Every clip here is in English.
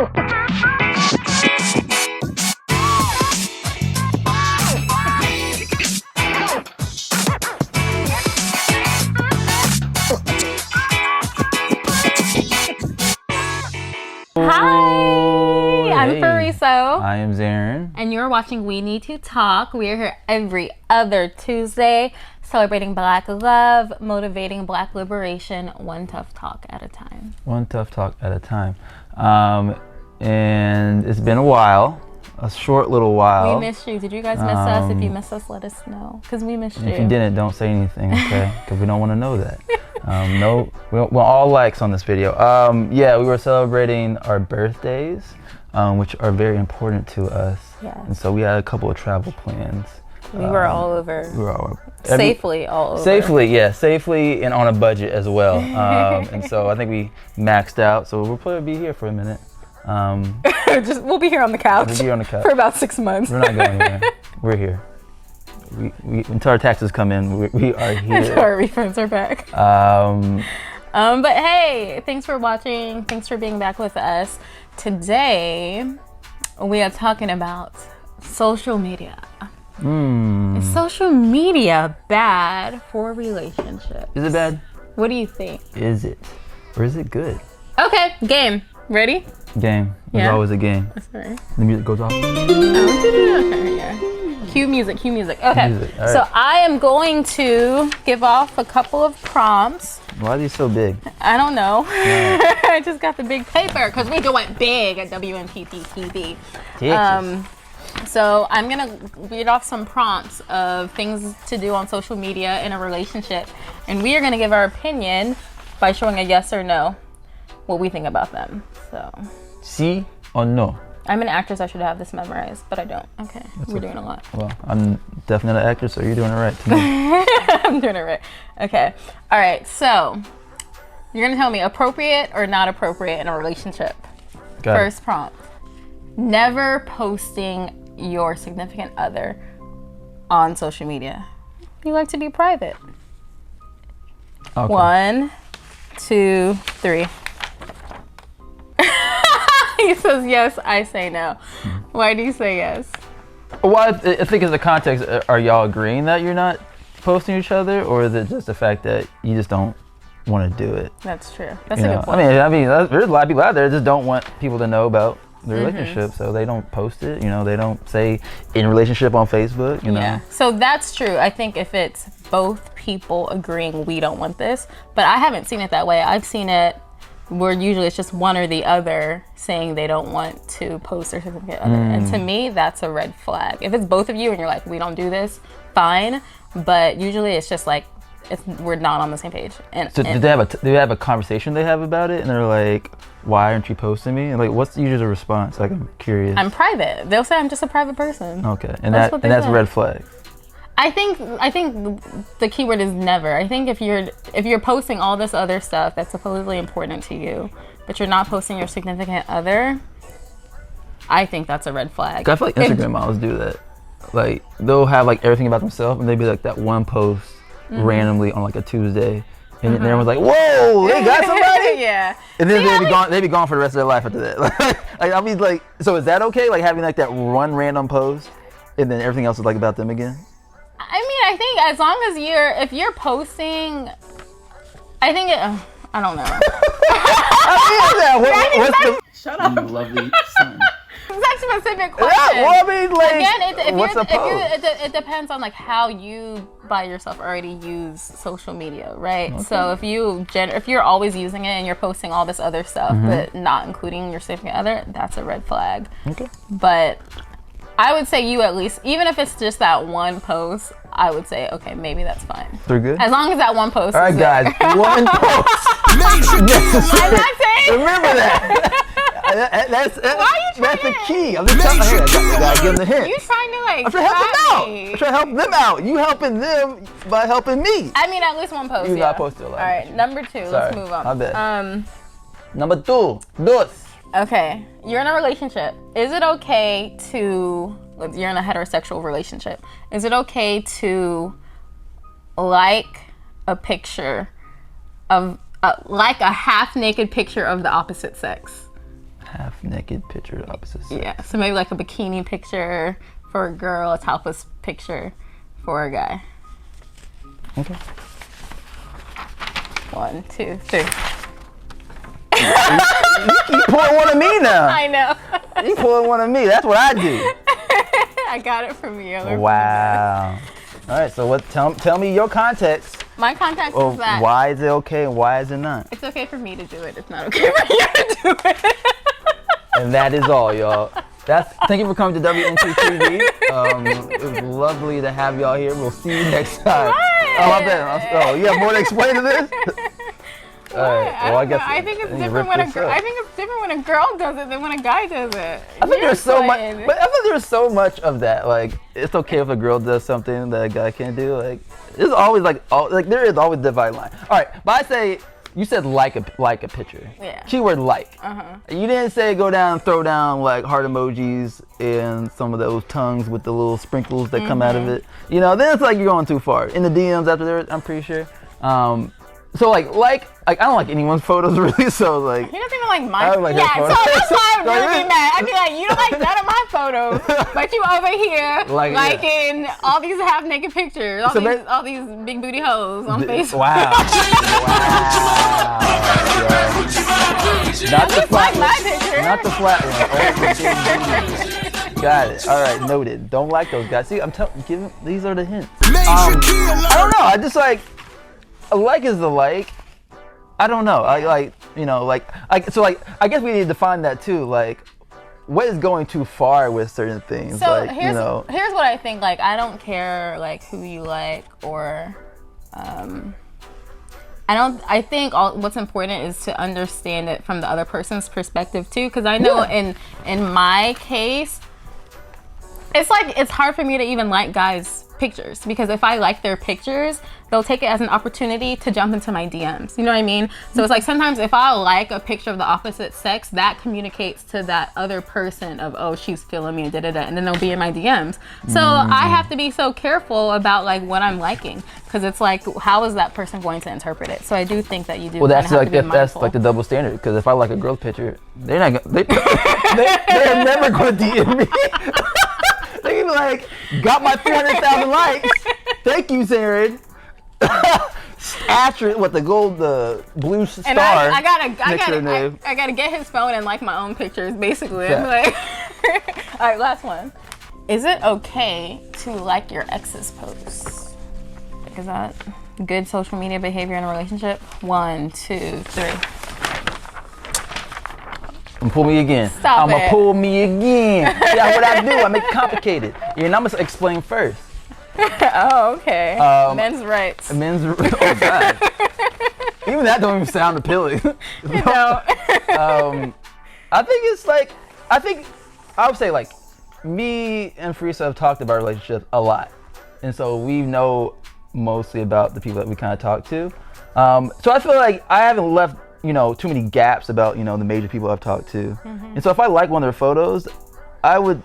Hi, I'm Hey. Fariso. I am Zarin. And you're watching We Need to Talk. We are here every other Tuesday, celebrating Black love, motivating Black liberation, one tough talk at a time. One tough talk at a time. And it's been a while, a short little while. We missed you. Did you guys miss us? If you miss us, let us know, because we missed you. If you didn't, don't say anything, okay? Because we don't want to know that. No, we want all likes on this video. Yeah, we were celebrating our birthdays, which are very important to us. Yes. And so we had a couple of travel plans. We were all over. We were all Safely all over. Safely and on a budget as well. And so I think we maxed out. So we'll probably be here for a minute. We'll be here on the couch. We'll be here on the couch for about 6 months. We're not going anywhere. We're here. We until our taxes come in, we are here. Until our refunds are back. But hey, thanks for watching. Thanks for being back with us. Today, we are talking about social media. Is social media bad for relationships? Is it bad? What do you think? Is it? Or is it good? Okay, game. Ready? Game. There's Yeah. always a game. That's right. The music goes off. Okay, yeah. Cue music. Okay. Music, all right. So I am going to give off a couple of prompts. Why are these so big? I don't know. I just got the big paper because we do it big at WNPP TV. Texas. So I'm gonna read off some prompts of things to do on social media in a relationship, and we are gonna give our opinion by showing a yes or no, what we think about them. So, Sí or no? I'm an actress. I should have this memorized, but I don't. Okay, we're doing a lot. Well, I'm definitely an actor, so you're doing it right to me. I'm doing it right. Okay. All right. So you're gonna tell me appropriate or not appropriate in a relationship. Got it. First prompt: never posting your significant other on social media. You like to be private. Okay. 1, 2, 3. He says yes, I say no. Why do you say yes? Well, I think in the context, are y'all agreeing that you're not posting each other, or is it just the fact that you just don't want to do it? That's true. That's You a know, good point. I mean, there's a lot of people out there that just don't want people to know about their relationship, so they don't post it. You know, they don't say in relationship on Facebook. You know. Yeah. So that's true. I think if it's both people agreeing we don't want this, but I haven't seen it that way. I've seen it where usually it's just one or the other saying they don't want to post their significant other. And to me, that's a red flag. If it's both of you and you're like, we don't do this, fine. But usually it's just like, we're not on the same page. And, So do they have a conversation they have about it, and they're like, "Why aren't you posting me?" And like, what's usually the response? Like, I'm curious. I'm private. They'll say I'm just a private person. Okay, and That's what they that's say. a red flag. I think the key word is never. I think if you're posting all this other stuff that's supposedly important to you, but you're not posting your significant other, I think that's a red flag. I feel like Instagram models do that. Like, they'll have like everything about themselves, and they'll be like that one post randomly on like a Tuesday, and then everyone's like, "Whoa, they got somebody!" Yeah. And then they'd be gone for the rest of their life after that. Like, I mean, like, so is that okay? Like having like that one random post, and then everything else is like about them again? I mean, I think as long as if you're posting, I think I don't know. Shut up, you lovely son. It's a specific question. Yeah, well, I mean, like, Again, what's a post? it depends on like how you by yourself already use social media, right? Okay. So if you're always using it and you're posting all this other stuff, but not including your significant other, that's a red flag. Okay. But I would say you at least, even if it's just that one post, I would say, okay, maybe that's fine. They're good? As long as that one post All right, is guys, one post. I'm not saying. Remember that. That's the key. I'm just telling you, I gotta give them the hint. You trying to like I'm trying to help them out. me. I'm trying to help them out. You helping them by helping me. I mean, at least one post. You yeah. not posted a lot. All right, number 2. Sorry, Let's move on. my bad. Number 2. Dos. Okay, you're in a relationship. Is it okay to? You're in a heterosexual relationship. Is it okay to like a picture of like a half naked picture of the opposite sex? half naked picture of opposite sex. Yeah, so maybe like a bikini picture for a girl, a topless picture for a guy. Okay. 1, 2, 3. You pulling one of me now. I know. You pulling one of me. That's what I do. I got it from you. Wow. All right. So what? Tell me your context. My context Well, is that why is it okay and why is it not? it's okay for me to do it. It's not okay for you to do it. And that is all, y'all. Thank you for coming to WNT TV. It was lovely to have y'all here. We'll see you next time. What? Oh, you have more to explain to this? All right. Well, I guess I think it's you different ripped when a this girl. up. I think it's different when a girl does it than when a guy does it. I think there's so much, You're but I think there's so much of that. Like, it's okay if a girl does something that a guy can't do. Like, there's always there is always a dividing line. All right, but I say you said like a picture. Yeah. Keyword like. Uh-huh. You didn't say go down and throw down like heart emojis and some of those tongues with the little sprinkles that come out of it. You know, then it's like you're going too far. In the DMs after there, I'm pretty sure. So like I don't like anyone's photos really. So like. He doesn't even like my. I don't like yeah, that so photo. that's why I'm So really really- mad. I'd be like, you don't like none of my photos, but you over here Like, yeah. liking all these half naked pictures, So all these big booty hoes on Facebook. Wow. Not the Looks like flat my one. picture. Not the flat one. Got it. All right, noted. Don't like those guys. See, I'm giving. These are the hints. I don't know. I just like a like is a like. I don't know. I like I guess we need to define that too. Like, what is going too far with certain things? So like, here's what I think. Like, I don't care like who you like or. I think what's important is to understand it from the other person's perspective too, because I know in my case, it's hard for me to even like guys' pictures, because if I like their pictures, they'll take it as an opportunity to jump into my DMs. You know what I mean? So it's like sometimes if I like a picture of the opposite sex, that communicates to that other person of, oh, she's feeling me and da-da-da, and then they'll be in my DMs. So I have to be so careful about like what I'm liking, because it's like, how is that person going to interpret it? So I do think that you do. Well, that's have like to be that's mindful. like the double standard. Because if I like a girl's picture, they're not gonna, they're never going to DM me. They be like, got my 300,000 likes. Thank you, Zared. Asterisk, what the blue star? And I next to the name. gotta get his phone and like my own pictures, basically. Yeah. I'm like, all right, last one. Is it okay to like your ex's posts? Is that good social media behavior in a relationship? 1, 2, 3. Pull me again. Stop I'ma it. pull me again. Yeah, what I do, I make it complicated. And I'm gonna explain first. Oh, okay. Men's rights. Men's. Oh God. Even that don't even sound appealing. You know. I think I would say like me and Farisa have talked about relationships a lot, and so we know mostly about the people that we kind of talk to. So I feel like I haven't left too many gaps about the major people I've talked to, and so if I like one of their photos, I would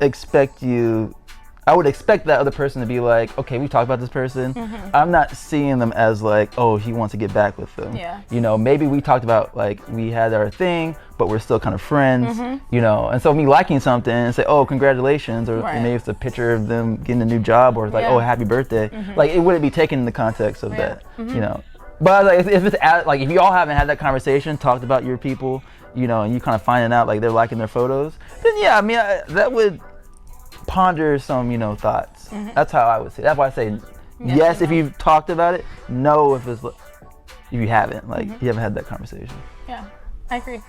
expect that other person to be like, okay, we talked about this person. I'm not seeing them as like, oh, he wants to get back with them. Yeah. Maybe we talked about like we had our thing, but we're still kind of friends. And so me liking something and say, oh, congratulations, or Right. maybe it's a picture of them getting a new job, or it's like, Yeah. oh, happy birthday. Like it wouldn't be taken in the context of Yeah. that. But like if it's like if y'all haven't had that conversation, talked about your people, and you kind of finding out like they're liking their photos, then yeah, I mean that would ponder some thoughts. That's how I would say. That's why I say yes if you've talked about it. No if you haven't you haven't had that conversation. Yeah, I agree.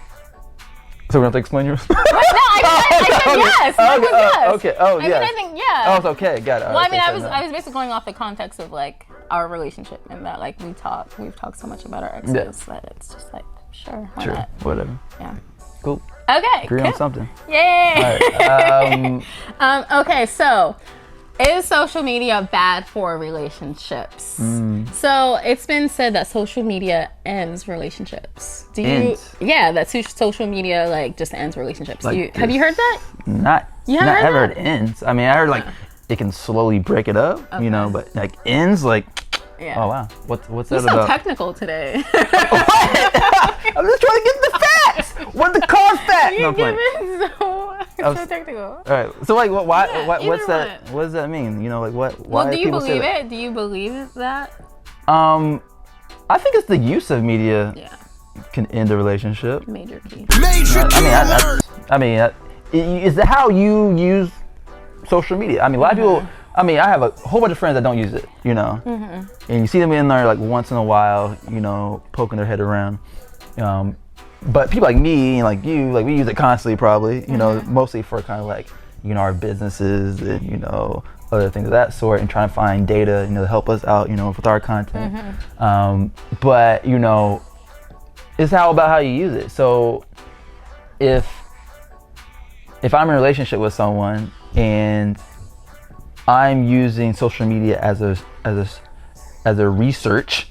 So we don't have to explain yours. No, I said yes. That was yes. Okay. Oh, I mean, yeah. I think yeah. Oh, it's okay. Got it. Well, I mean, I was basically going off the context of like our relationship, and that like we've talked so much about our exes that it's just like sure, why Sure. not? Whatever. Yeah. Cool. Okay. Agree cool. on something. Yay. All right. Okay, so is social media bad for relationships? So it's been said that social media ends relationships. Do you? Ends? Yeah, that social media like just ends relationships. Like Have you heard that? Not. You haven't not heard ever that? it ends. I mean, I heard like it can slowly break it up, but like ends like. Yeah. Oh wow. What's You're that so about? technical today. I'm just trying to get the facts. What the cause that? You're No, I'm playing. giving so technical. All right. So like, why? Yeah, what's either that? one. What does that mean? You know, like what? Why Well, do you people say believe that? it? Do you believe that? I think it's the use of media Yeah, can end a relationship. major key. Major key alert. Is that how you use social media? I mean, a lot of people. I mean, I have a whole bunch of friends that don't use it. You know, and you see them in there like once in a while. You know, poking their head around. But people like me and like you, like we use it constantly, probably. You know, mostly for kind of like our businesses and other things of that sort, and trying to find data, to help us out, with our content. But it's about how you use it. So if I'm in a relationship with someone and I'm using social media as a research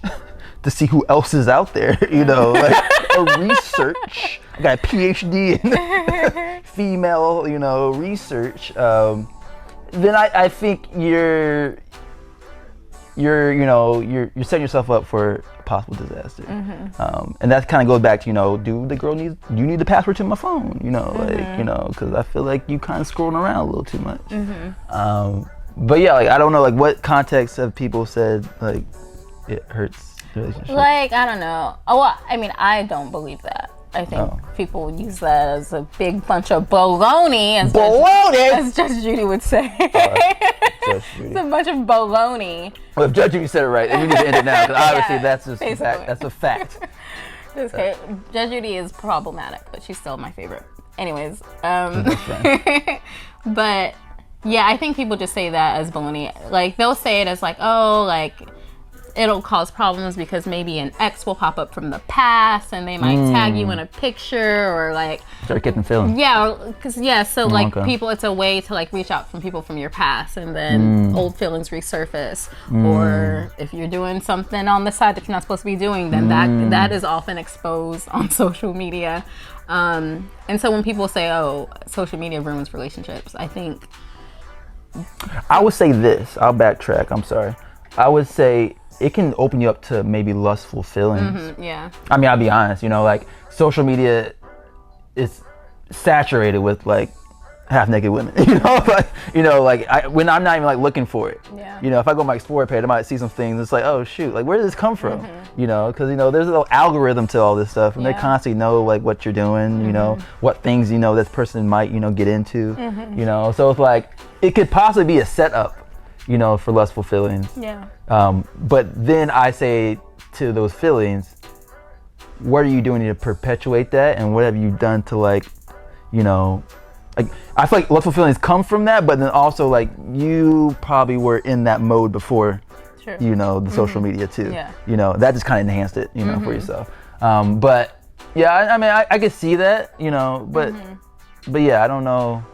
to see who else is out there, like a research. I got a PhD in female, research. Then I think you're setting yourself up for a possible disaster. And that kind of goes back to, do you need the password to my phone? Because I feel like you kind of scrolling around a little too much. But yeah, like I don't know, like what context have people said like it hurts the relationship? Like, I don't know. Oh, well, I mean, I don't believe that. I think people use that as a big bunch of baloney, as Judge Judy would say. Judge Judy. It's a bunch of baloney. Well, if Judge Judy said it right, then we need to end it now, because obviously Yeah, that's just a basically. fact. That's a fact. Okay, Judge Judy is problematic, but she's still my favorite. Anyways, but yeah, I think people just say that as baloney. Like, they'll say it as like, oh, like, it'll cause problems because maybe an ex will pop up from the past and they might tag you in a picture, or like Start getting feelings. So like okay. people, it's a way to like reach out from people from your past, and then old feelings resurface. Or if you're doing something on the side that you're not supposed to be doing, then that is often exposed on social media. And so when people say, oh, social media ruins relationships, I think I would say this. I'll backtrack. I'm sorry. I would say it can open you up to maybe lustful feelings. yeah. I mean, I'll be honest. Like social media is saturated with like half-naked women. When I'm not even like looking for it. Yeah. If I go on my Explore page, I might see some things. It's like, oh shoot, like where did this come from? Because there's a little algorithm to all this stuff, and they Yeah. constantly know like what you're doing. What things this person might get into. So it's like it could possibly be a setup, for lustful feelings. Yeah. But then I say to those feelings, what are you doing to perpetuate that, and what have you done to like I feel like lustful feelings come from that, but then also like you probably were in that mode before, True. the social media too. Yeah. That just kind of enhanced it, for yourself. But yeah, I mean, I could see that, but yeah, I don't know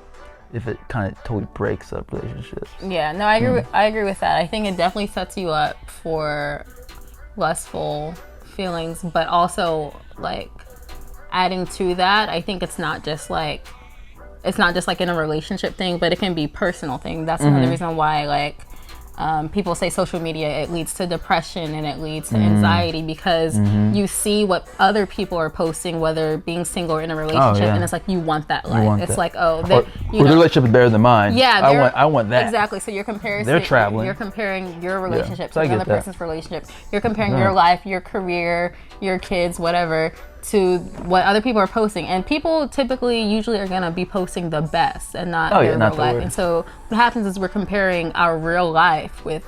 if it kind of totally breaks up relationships. Yeah, no, I agree with that. I think it definitely sets you up for lustful feelings, but also like adding to that, I think it's not just like in a relationship thing, but it can be personal thing. That's another reason why like people say social media, it leads to depression and it leads to anxiety, because you see what other people are posting, whether being single or in a relationship, yeah. and it's like you want that life. want It's that. like, oh, Or the relationship is better than mine. Yeah, I want that. Exactly. So you're comparing. They're traveling. You're comparing your relationship so I to get another that. person's relationship. You're comparing your life, your career, your kids, whatever, to what other people are posting. And people typically, usually, are gonna be posting the best and not their not real the life. worst. And so what happens is we're comparing our real life with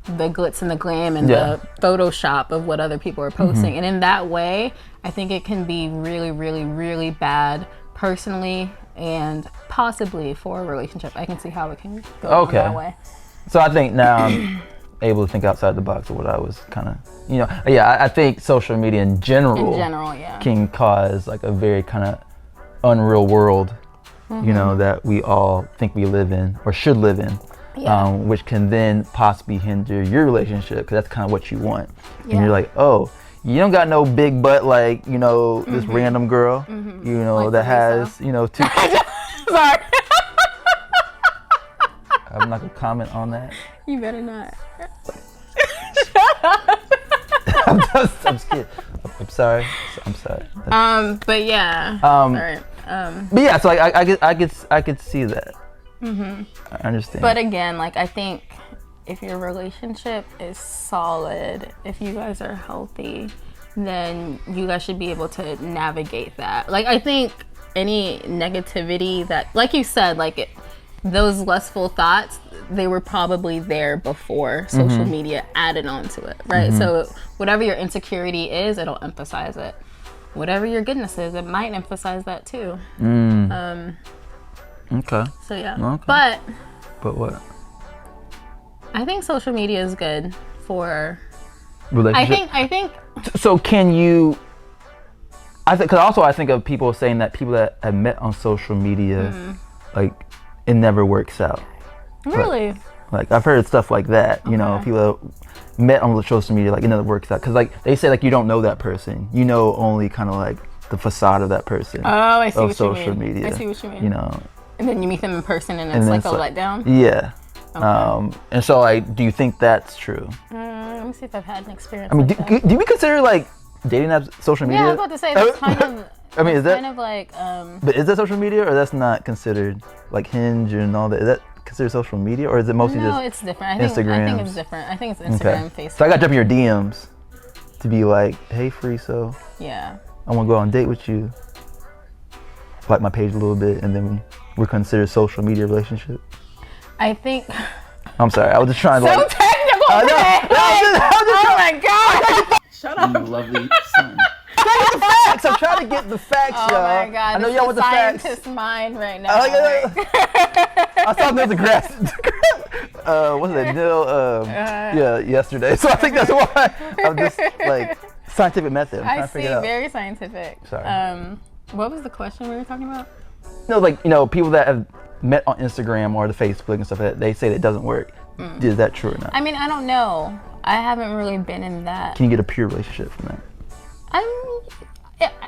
the glitz and the glam and Yeah. the Photoshop of what other people are posting. And in that way, I think it can be really, really, really bad personally and possibly for a relationship. I can see how it can go down that way. So I think now I'm able to think outside the box of what I was kind of, I think social media in general, Yeah. can cause like a very kind of unreal world, that we all think we live in or should live in. Yeah. Which can then possibly hinder your relationship, because that's kind of what you want. Yeah. And you're like, oh, you don't got no big butt like, this random girl, Like that has, Teresa. 2 Sorry. I'm not gonna comment on that. You better not. I'm just kidding. I'm sorry. But yeah. Um, Alright. But yeah, so like, I could see that. I understand. But again, like, I think if your relationship is solid, if you guys are healthy, then you guys should be able to navigate that. Like, I think any negativity that, like you said, like those lustful thoughts, they were probably there before social media added on to it, right? So whatever your insecurity is, it'll emphasize it. Whatever your goodness is, it might emphasize that too. Okay. So yeah. Okay. But what? I think social media is good for. Relationship? I think. So can you? Because also I think of people saying that people that have met on social media, like it never works out. Really. Like I've heard stuff like that. You know, people that met on social media, like it never works out. Because like they say, like you don't know that person. You know only kind of like the facade of that person. Oh, I see of what social you mean. media. I see what you mean. You know. And then you meet them in person, and it's And like then a it's letdown. Yeah. Okay. And so like, do you think that's true? Let me see if I've had an experience. I mean, like that. do we consider like dating apps social media? Yeah, I was about to say that's kind of. I mean, is that kind of like? But is that social media, or that's not considered like Hinge and all that? Is that considered social media, or is it mostly No, just it's different. I think it's different. I think it's Instagram, Facebook. So I got to jump in your DMs to be like, hey, free, so Yeah. I want to go on a date with you. Like my page a little bit, and then we're considered social media relationship. I think. I'm sorry, I was just trying to So like. technical. I was just Oh my god! Shut up. You lovely son. facts. I'm trying to get the facts, Oh y'all. my god! I know it's y'all want the facts. scientist mind right now. I saw there was a grass. What's that? Neil. Yeah, yesterday. So I think that's why I'm just like scientific method. I'm trying I to see. figure it out. Very scientific. Sorry. What was the question we were talking about? No, like people that have met on Instagram or the Facebook and stuff like that, they say that it doesn't work. Is that true or not? I mean, I don't know. I haven't really been in that. Can you get a pure relationship from that?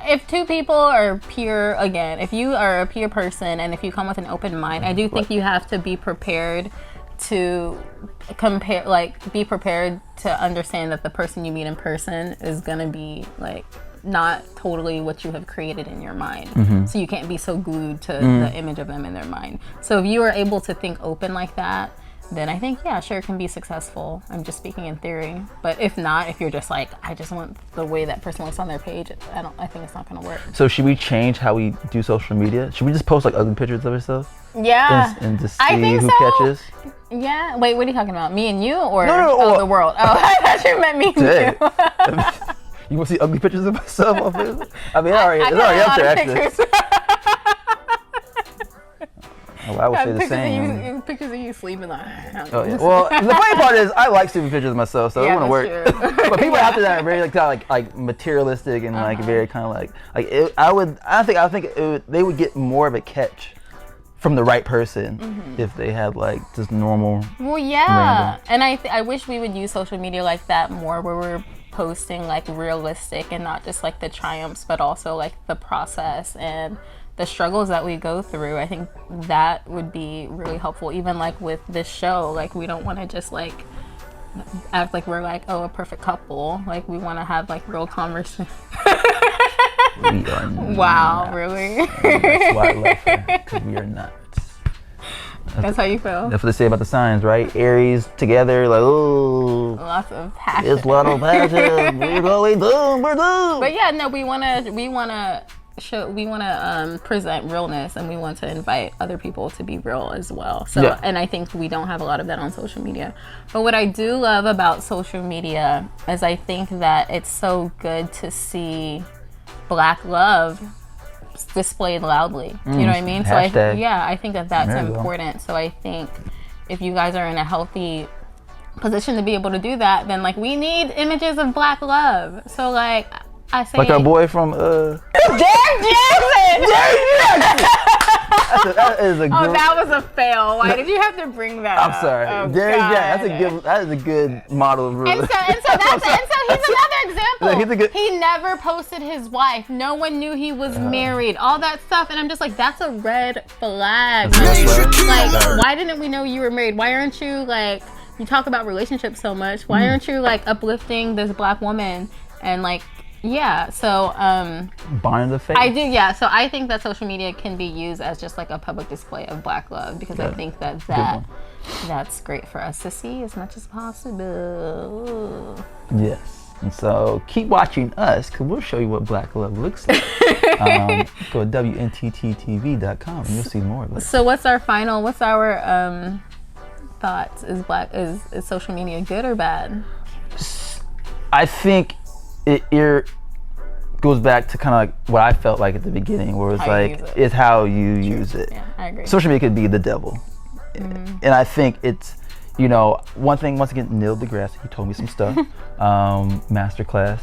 If two people are pure, again, if you are a pure person and if you come with an open mind, I do think you have to be prepared to compare, like be prepared to understand that the person you meet in person is gonna be like not totally what you have created in your mind. So you can't be so glued to the image of them in their mind. So if you are able to think open like that, then I think, yeah, sure, it can be successful. I'm just speaking in theory. But if not, if you're just like, I just want the way that person looks on their page, I think it's not gonna work. So should we change how we do social media? Should we just post like ugly pictures of ourselves Yeah. and just see I think who so. catches? Yeah. Wait, what are you talking about? Me and you, or No, the world? Oh, I thought you meant me and Dang. you. You want to see ugly pictures of myself on Facebook? I mean, it's already got up a there lot of actually. pictures. Oh, I would say the pictures same. Pictures of you sleeping. Like, Oh yeah. Well, the funny part is I like seeing pictures of myself, so Yeah, it wouldn't work. that's true. But people after that are very like kinda like materialistic and like very kind of like it, I think they would get more of a catch from the right person if they had like just normal. Well, yeah, Random. and I wish we would use social media like that more, where we're posting like realistic and not just like the triumphs, but also like the process and the struggles that we go through. I think that would be really helpful. Even like with this show, like we don't want to just like act like we're like, oh, a perfect couple. Like we want to have like real conversation. We are not. Wow, really? That's why I love her, because we are not. That's how you feel? That's what they say about the signs, right? Aries together, like, oh, Lots of passion. it's a lot of passion. We're going down, we're down. But yeah, no, we wanna present realness, and we want to invite other people to be real as well. So, Yeah. and I think we don't have a lot of that on social media. But what I do love about social media is I think that it's so good to see Black love displayed loudly. You know what I mean? So Hashtag. I think that that's There you go. important. So I think if you guys are in a healthy position to be able to do that, then like we need images of Black love. So like I say, Like our boy from Derek Jackson. that is a good. Oh, that was a fail. Why did you have to bring that up? I'm sorry, Oh, Derek God. Jackson. That is a good model of ruler. And so he's another example. Yeah, he's a good- He never posted his wife. No one knew he was married. All that stuff, and I'm just like, that's a red flag. Like, why didn't we know you were married? Why aren't you like? You talk about relationships so much. Why aren't you like uplifting this Black woman and like Yeah. So Barn of the face. I do. Yeah. So I think that social media can be used as just like a public display of Black love because I think that's great for us to see as much as possible. Yes. And so keep watching us because we'll show you what Black love looks like. Go to WNTTTV.com and you'll see more of it. So what's our thoughts? Is social media good or bad? I think it goes back to kind of like what I felt like at the beginning, where it's like it's how you use it. Yeah, I agree. Social media could be the devil, and I think it's one thing. Once again, Neil deGrasse, he told me some stuff. Masterclass.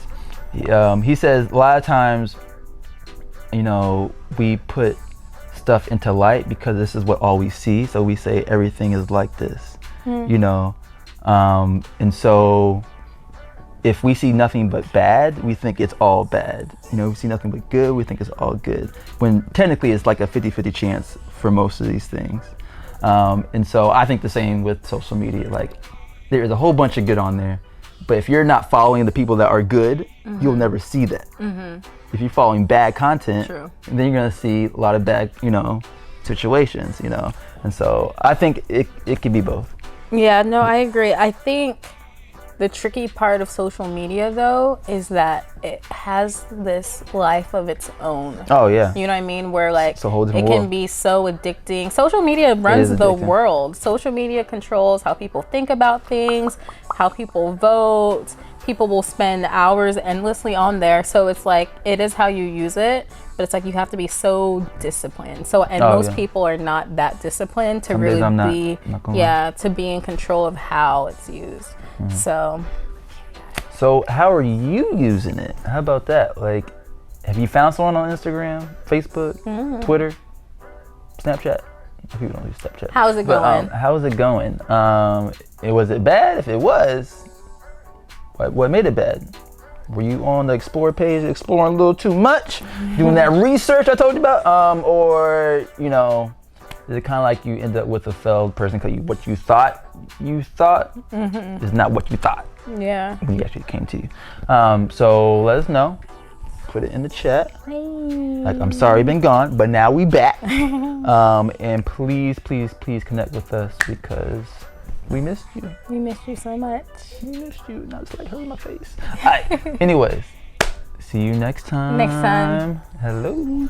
He says a lot of times, we put stuff into light because this is what all we see. So we say everything is like this, and so if we see nothing but bad, we think it's all bad. We see nothing but good, we think it's all good. When technically it's like a 50-50 chance for most of these things. And so I think the same with social media. Like, there's a whole bunch of good on there, but if you're not following the people that are good, you'll never see that. If you're following bad content, then you're gonna see a lot of bad, situations, And so I think it could be both. Yeah, no, I agree. I think the tricky part of social media, though, is that it has this life of its own. Oh, yeah. You know what I mean? Where, like, it's a whole different it world. can be so addicting. Social media runs the world. Social media controls how people think about things, how people vote. People will spend hours endlessly on there. So it's like, it is how you use it, but it's like you have to be so disciplined. And most people are not that disciplined to really to be in control of how it's used. So how are you using it? How about that? Like, have you found someone on Instagram, Facebook, Twitter, Snapchat? People don't use Snapchat. How's it going? How's it going? Was it bad? If it was, what made it bad? Were you on the Explore page exploring a little too much? Doing that research I told you about? Or, is it kind of like you end up with a failed person because what you thought is not what you thought. Yeah. When you actually came to you. So let us know. Put it in the chat. Hey. Like, I'm sorry been gone, but now we back. And please connect with us because we missed you. We missed you so much. We missed you. Now it's like hurting my face. All right. Anyways, see you next time. Next time. Hello.